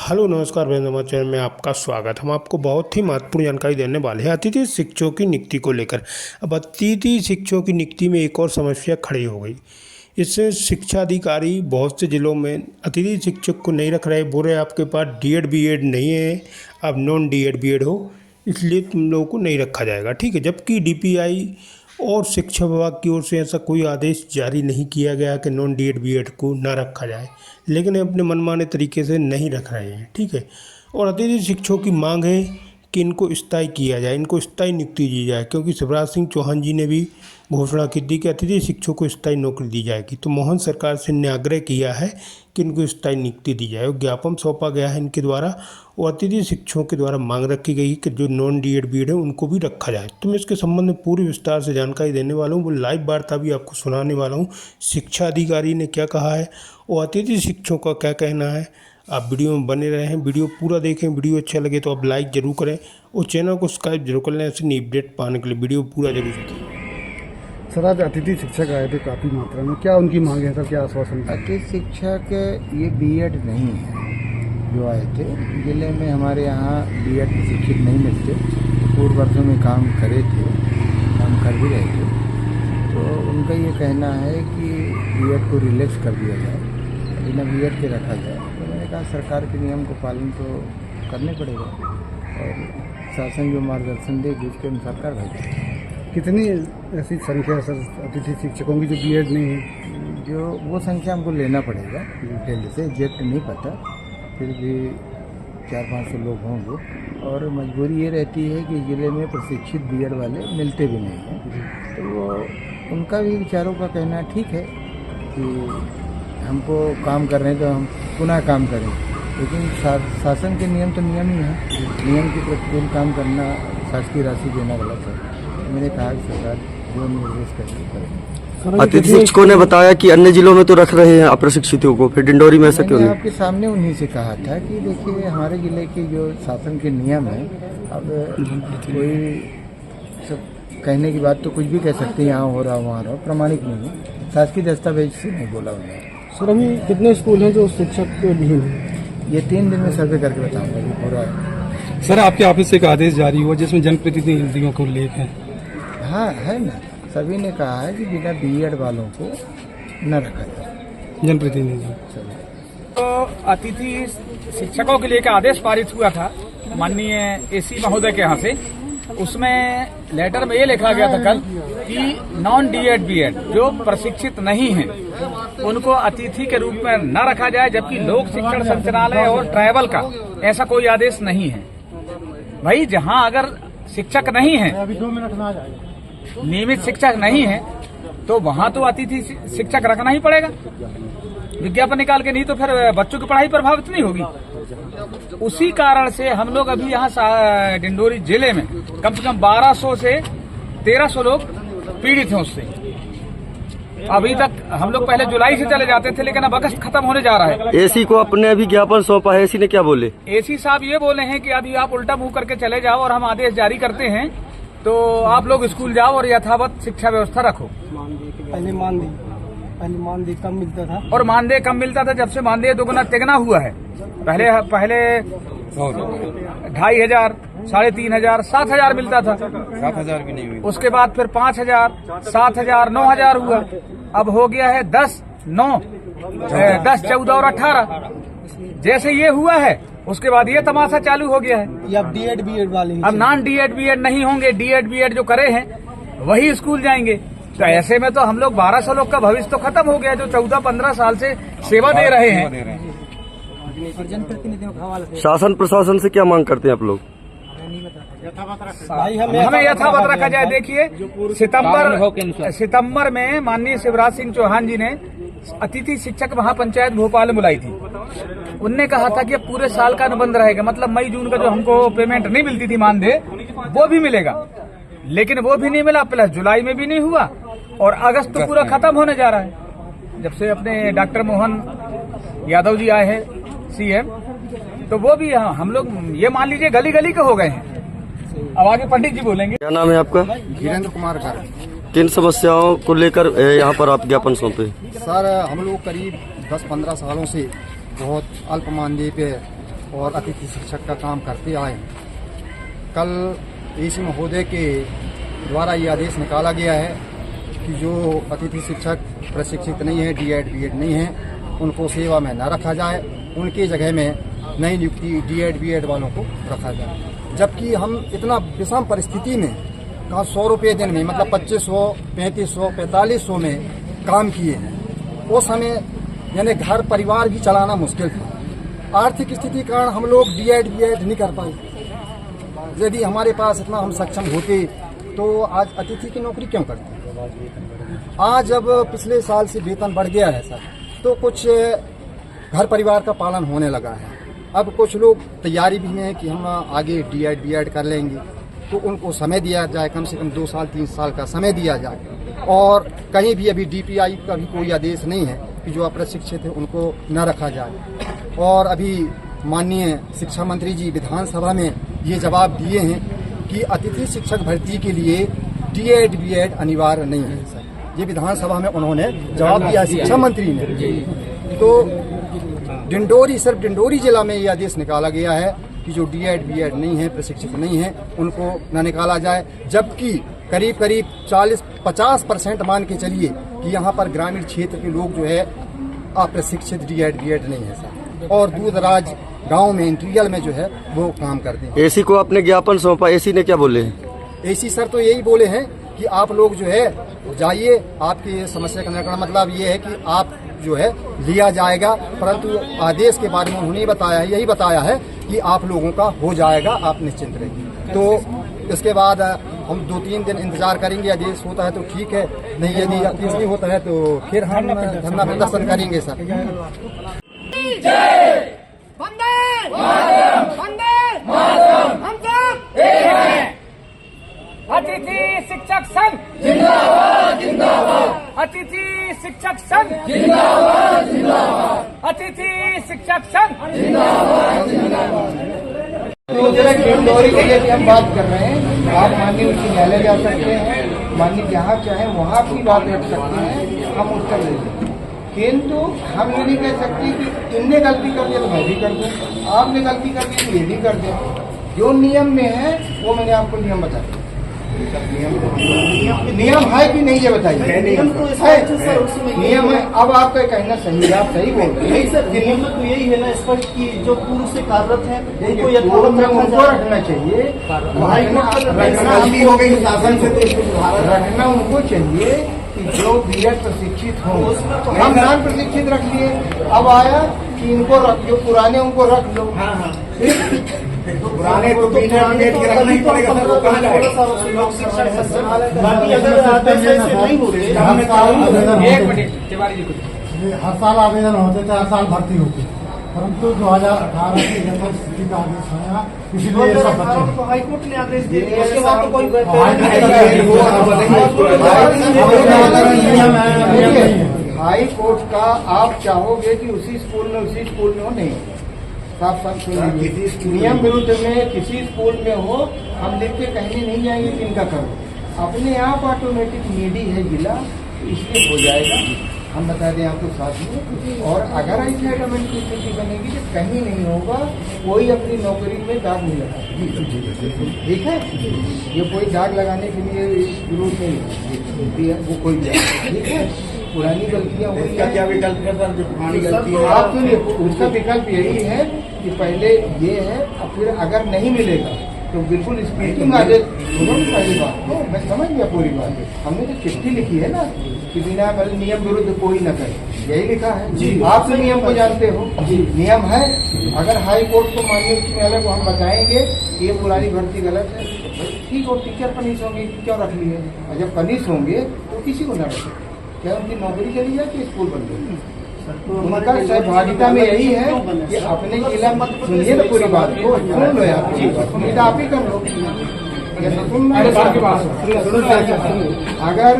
Hello नमस्कार वेंद्र channel में आपका स्वागत। हम आपको बहुत ही महत्वपूर्ण जानकारी देने वाले हैं अतिथि शिक्षकों की नियुक्ति को लेकर। अब अतिथि शिक्षकों की नियुक्ति में एक और समस्या खड़ी हो गई। इससे शिक्षा अधिकारी बहुत से जिलों में अतिथि शिक्षक को नहीं रख रहे, बोल रहे आपके पास डीएड बीएड नहीं है, अब नॉन डीएड बीएड हो, इसलिए तुम लोगों को नहीं रखा जाएगा। ठीक है, जबकि डीपीआई और शिक्षा विभाग की ओर से ऐसा कोई आदेश जारी नहीं किया गया कि नॉन डीएड बीएड को ना रखा जाए, लेकिन अपने मनमाने तरीके से नहीं रख रहे हैं। ठीक है, और अतिथि शिक्षकों की मांग है कि इनको स्थायी किया जाए, इनको स्थायी नियुक्ति दी जाए, क्योंकि शिवराज सिंह चौहान जी ने भी घोषणा की थी कि अतिथि शिक्षकों को स्थायी नौकरी दी जाएगी। तो मोहन सरकार से ने आग्रह किया है कि इनको स्थायी नियुक्ति दी जाए। ज्ञापन सौंपा गया है इनके द्वारा और अतिथि शिक्षकों के द्वारा मांग रखी गई कि जो नॉन डीएड बीएड है उनको भी रखा जाए। तो मैं इसके संबंध में पूरी विस्तार से जानकारी देने वाला हूँ, वो लाइव वार्ता भी आपको सुनाने वाला हूँ। शिक्षा अधिकारी ने क्या कहा है और अतिथि शिक्षकों का क्या कहना है। आप वीडियो में बने रहे हैं, वीडियो पूरा देखें। वीडियो अच्छा लगे तो आप लाइक जरूर करें और चैनल को सब्सक्राइब जरूर कर लें ऐसे नई अपडेट पाने के लिए। वीडियो पूरा जरूर देखें। सर, आज अतिथि शिक्षक आए थे काफ़ी मात्रा में, क्या उनकी मांग है सर, क्या आश्वासन? अतिथि शिक्षक ये बीएड नहीं है जो आए थे। जिले में हमारे यहाँ बीएड प्रशिक्षित नहीं मिलते, पूर्व वर्षों में काम करे थे, काम कर भी रहे थे। तो उनका ये कहना है कि बीएड को रिलैक्स कर दिया जाए, बिना बीएड के रखा जाए। तो मैंने कहा सरकार के नियम को पालन तो करने पड़ेगा और शासन जो मार्गदर्शन देगी उसके अनुसार कार्रवाई। कितनी ऐसी संख्या है सर अतिथि शिक्षकों की जो बीएड नहीं है? जो वो संख्या हमको लेना पड़ेगा डिटेल से, एग्जैक्ट नहीं पता, फिर भी 400-500 लोग होंगे। और मजबूरी ये रहती है कि ज़िले में प्रशिक्षित बीएड वाले मिलते भी नहीं हैं। तो वो उनका भी विचारों का कहना ठीक है कि हमको काम कर रहे हैं तो हम पुनः काम करें, लेकिन शासन के नियम तो नियम ही है, नियम के प्रतिकूल काम करना, शासकीय राशि देना गलत है। मैंने कहा कि सरकार जो निर्देश करेगी। अतिथि शिक्षकों ने बताया कि अन्य जिलों में तो रख रहे हैं अप्रशिक्षितों को, फिर डिंडोरी में ऐसा क्यों नहीं? आपके सामने उन्हीं से कहा था कि देखिए हमारे जिले के जो शासन के नियम है, अब कोई सब कहने की बात तो कुछ भी कह सकते हैं, यहाँ हो रहा वहाँ रहा, प्रमाणिक नहीं है, शासकीय दस्तावेज से नहीं बोला उन्होंने। सर, अभी कितने स्कूल हैं जो शिक्षक के लिए हैं? ये 3 दिन में सर्वे करके बताऊँगा कि हो रहा है। सर, आपके ऑफिस से एक आदेश जारी हुआ जिसमें जनप्रतिनिधियों को लेकर? हाँ है ना, सभी ने कहा है कि बिना बीएड वालों को न रखा जाए जनप्रतिनिधि। तो अतिथि शिक्षकों के लिए एक आदेश पारित हुआ था माननीय एसी महोदय के यहाँ से। उसमें लेटर में ये लिखा गया था कल कि नॉन डीएड बीएड जो प्रशिक्षित नहीं हैं उनको अतिथि के रूप में न रखा जाए, जबकि लोक शिक्षण संचालनालय और ट्राइबल का ऐसा कोई आदेश नहीं है। भाई, जहाँ अगर शिक्षक नहीं है, नियमित शिक्षक नहीं है, तो वहां तो अतिथि शिक्षक रखना ही पड़ेगा, विज्ञापन निकाल के, नहीं तो फिर बच्चों की पढ़ाई प्रभावित नहीं होगी। उसी कारण से हम लोग अभी यहाँ डिंडोरी जिले में कम से कम 1200 से 1300 लोग पीड़ित हैं उससे। अभी तक हम लोग पहले जुलाई से चले जाते थे, लेकिन अब अगस्त खत्म होने जा रहा है। एसी को अपने अभी ज्ञापन सौंपा है, एसी ने क्या बोले? एसी साहब ये बोले हैं कि अभी आप उल्टा मुंह करके चले जाओ और हम आदेश जारी करते हैं, तो आप लोग स्कूल जाओ और यथावत शिक्षा व्यवस्था रखो। पहले मानदेय कम मिलता था और मानदेय कम मिलता था, जब से मानदेय दोगुना तिगुना हुआ है। पहले 2,500, 3,500, 7,000 मिलता था। 7,000 भी नहीं हुई। उसके बाद फिर 5,000, 7,000, 9,000 हुआ। अब हो गया है 10, 9, 10, 14 और 18। जैसे ये हुआ है उसके बाद ये तमाशा चालू हो गया है। अब डीएड बीएड वाले अब नॉन डीएड बीएड नहीं होंगे, डीएड बीएड जो करे हैं वही स्कूल जाएंगे। तो ऐसे में तो हम लोग 1200 लोग का भविष्य तो खत्म हो गया, जो 14-15 साल से सेवा दे रहे हैं। शासन प्रशासन से क्या मांग करते हैं आप लोग? हमें यथावत रखा जाए। देखिए, सितंबर में माननीय शिवराज सिंह चौहान जी ने अतिथि शिक्षक महापंचायत भोपाल में बुलाई थी। उनने कहा था कि अब पूरे साल का अनुबंध रहेगा, मतलब मई जून का जो हमको पेमेंट नहीं मिलती थी मानदेय, वो भी मिलेगा, लेकिन वो भी नहीं मिला। प्लस जुलाई में भी नहीं हुआ और अगस्त तो पूरा खत्म होने जा रहा है। जब से अपने डॉक्टर मोहन यादव जी आए हैं सीएम, तो वो भी हम लोग ये मान लीजिए गली गली के हो गए हैं। अब आगे पंडित जी बोलेंगे। क्या नाम है आपका? वीरेंद्र कुमार कर। किन समस्याओं को लेकर यहाँ पर आप ज्ञापन सौंपे? सर, हम लोग करीब 10-15 सालों से बहुत अल्प मानदेय पे और अतिथि शिक्षक का काम करते आए हैं। कल एसी महोदय के द्वारा ये आदेश निकाला गया है कि जो अतिथि शिक्षक प्रशिक्षित नहीं है, डीएड बीएड नहीं है, उनको सेवा में न रखा जाए, उनके जगह में नई नियुक्ति डीएड बीएड वालों को रखा जाए। जबकि हम इतना विषम परिस्थिति में कहाँ 100 रुपये दिन में मतलब 2500, 3500, 4500 में काम किए हैं। वो समय यानी घर परिवार भी चलाना मुश्किल था। आर्थिक स्थिति के कारण हम लोग डीएड बीएड नहीं कर पाए। यदि हमारे पास इतना हम सक्षम होते तो आज अतिथि की नौकरी क्यों करते। आज जब पिछले साल से वेतन बढ़ गया है सर, तो कुछ घर परिवार का पालन होने लगा है। अब कुछ लोग तैयारी भी है कि हम आगे डीएड बीएड कर लेंगे, तो उनको समय दिया जाए, कम से कम 2 साल 3 साल का समय दिया जाए। और कहीं भी अभी डीपीआई का भी कोई आदेश नहीं है कि जो अप्रशिक्षित है उनको न रखा जाए। और अभी माननीय शिक्षा मंत्री जी विधानसभा में ये जवाब दिए हैं कि अतिथि शिक्षक भर्ती के लिए डीएड बीएड अनिवार्य नहीं है सर। ये विधानसभा में उन्होंने जवाब दिया शिक्षा मंत्री ने। तो सिर्फ डिंडोरी जिला में ये आदेश निकाला गया है कि जो डीएड बीएड नहीं है, प्रशिक्षित नहीं है, उनको न निकाला जाए। जबकि करीब 40-50% मान के चलिए कि यहाँ पर ग्रामीण क्षेत्र के लोग जो है अप्रशिक्षित डीएड बीएड नहीं है सर, और दूर दराज गाँव में इंटीरियर में जो है वो काम करते हैं। एसी को आपने ज्ञापन सौंपा, एसी ने क्या बोले हैं? एसी सर तो यही बोले हैं कि आप लोग जो है जाइए, आपकी समस्या का निराकरण मतलब ये है कि आप जो है लिया जाएगा, परंतु आदेश के बारे में उन्होंने बताया है, यही बताया है कि आप लोगों का हो जाएगा, आप निश्चिंत रहिए। तो इसके बाद हम 2-3 दिन इंतजार करेंगे, आदेश होता है तो ठीक है, नहीं यदि आदेश नहीं होता है तो फिर हम धरना प्रदर्शन करेंगे सर। अतिथि शिक्षक संघ जिंदाबाद जिंदाबाद, अतिथि शिक्षक संघ जिंदाबाद जिंदाबाद, अतिथि शिक्षक संघ जिंदाबाद जिंदाबाद। डिंडोरी के लिए हम बात कर रहे हैं, आप माननीय उच्च न्यायालय जा सकते हैं, माननीय जहाँ चाहे वहाँ की बात रख सकते हैं, हम उत्तर दे दें। किंतु हम ये नहीं कह सकते कि इनने गलती कर दिया तो मैं भी कर दूँ, आपने गलती कर दी तो ये भी कर दें। जो नियम में है वो मैंने आपको नियम बता दिया। नियम है कि नहीं ये बताइए। नियम तो है, नियम है। अब आपका कहना सही है, आप सही बोल रहे हैं सर। नियम तो यही है ना स्पष्ट कि जो पूर्व से कार्यरत है उनको रखना चाहिए, रखना उनको चाहिए कि जो बीएड प्रशिक्षित हो। हम नाम प्रशिक्षित रख लिए, अब आया कि इनको रख लो, पुराने उनको रख लो। पुराने तो बीएड के रखना ही पड़ेगा सर, वो कहाँ जाएगा? हर साल आवेदन होते थे, हर साल भर्ती होती, परंतु 2018 की जनवरी स्थिति का आदेश आया, इसीलिए ये सब बच्चे हाईकोर्ट ने आदेश दे दिया, उसके बाद तो कोई हाई कोर्ट का आप चाहोगे कि उसी स्कूल में हो, नहीं साफ सुनिए, नियम विरुद्ध में किसी स्कूल में हो, हम लिख के कहने नहीं जाएंगे कि इनका करो, अपने आप ऑटोमेटिक नीडी है जिला, इसलिए हो जाएगा। हम बता दें आपको साथ में। और अगर एंटाइटलमेंट की स्थिति बनेगी तो कहीं नहीं होगा, कोई अपनी नौकरी में दाग नहीं लगाएगा, ठीक है? ये कोई दाग लगाने के लिए जरूरत नहीं है, वो कोई ठीक है। पुरानी गलतियाँ हुई, क्या विकल्प है सर? जो पुरानी गलती है आप सुनिए, उसका विकल्प यही है कि पहले ये है, और फिर अगर नहीं मिलेगा तो बिल्कुल स्पीकिंग आदेश सुनो। पहली बात तो मैं समझ गया पूरी बात, हमने तो चिट्ठी लिखी है ना कि बिना नियम विरुद्ध कोई न करे, यही लिखा है जी। आप तो नियम को जानते हो जी, नियम है। अगर हाई कोर्ट को माननीय उच्च न्यायालय को हम बताएंगे ये पुरानी भर्ती गलत है, ठीक हो, टीचर पनिश होंगे, क्यों रख लिए? और जब पनिश होंगे तो किसी को न रखे, क्या उनकी नौकरी चली जाए कि स्कूल बंद हो? उनका सहभागिता में यही है कि अपने जिला मत सुनिए ना पूरी बात को, सुन लो यार, उम्मीद आप ही कर लो। अगर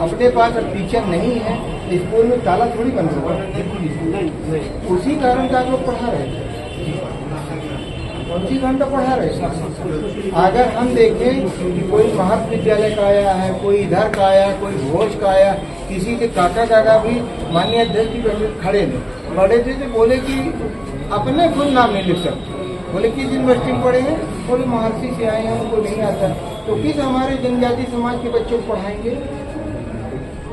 अपने पास टीचर नहीं है, स्कूल में ताला थोड़ी बंद होगा, उसी कारण का लोग पढ़ा रहे थे, उसी घंटा पढ़ा रहे। अगर हम देखें कि कोई महर्ष विद्यालय का आया है, कोई इधर का आया, कोई भोज का आया, किसी के काका काका भी माननीय अध्यक्ष की खड़े थे, बड़े थे तो बोले कि अपने खुद नाम नहीं लिख सकते। बोले किस यूनिवर्सिटी में पढ़े हैं, बोले महर्षि से आए हैं, उनको नहीं आता, तो किस हमारे जनजाति समाज के बच्चों को पढ़ाएंगे।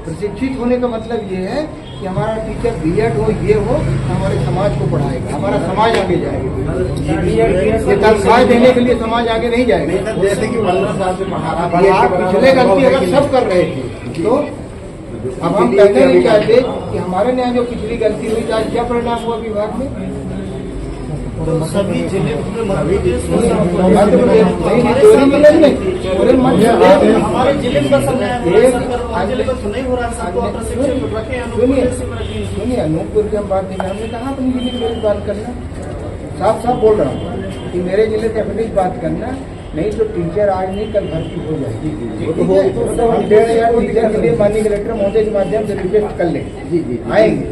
प्रशिक्षित होने का मतलब ये है कि हमारा टीचर बीएड हो, ये हो, हमारे समाज को पढ़ाएगा, हमारा समाज आगे जाएगा। ये तनख्वाह देने के लिए समाज आगे नहीं जाएगा। जैसे कि 15 साल से पिछले गलती अगर सब कर रहे थे, तो अब हम कहते नहीं चाहते कि हमारे यहाँ जो पिछली गलती हुई, आज क्या परिणाम हुआ विभाग में। सभी जिले हमारे जिले में नहीं हो रहा। सुनिए, अनूपपुर की हम बात नहीं, हमने कहा अपनी जिले की मेरी बात करना, साफ साफ बोल रहा हूँ कि मेरे जिले से अपनी बात करना, नहीं तो टीचर आज नहीं कल भर्ती हो जाएगी। हम 1,500 टीचर के लिए माननीय कलेक्टर महोदय के माध्यम से रिक्वेस्ट कर लेंगे, आएंगे।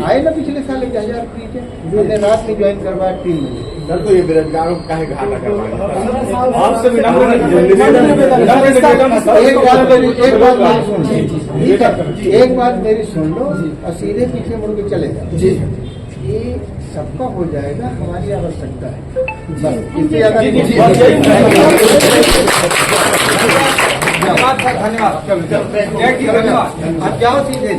आए ना पिछले साल 1,000 टीचर, हमने रात में ज्वाइन करवाया 3 बजे। सर, तो ये बेरोजगारों को काहे घाटा करवाएंगे? आपसे विनम्र एक बात मेरी सुन लो और सीधे पीछे मुड़ के चले जाओ। ये सबका हो जाएगा, हमारी आवश्यकता है बस, इससे ज्यादा धन्यवाद। आप जाओ सीधे।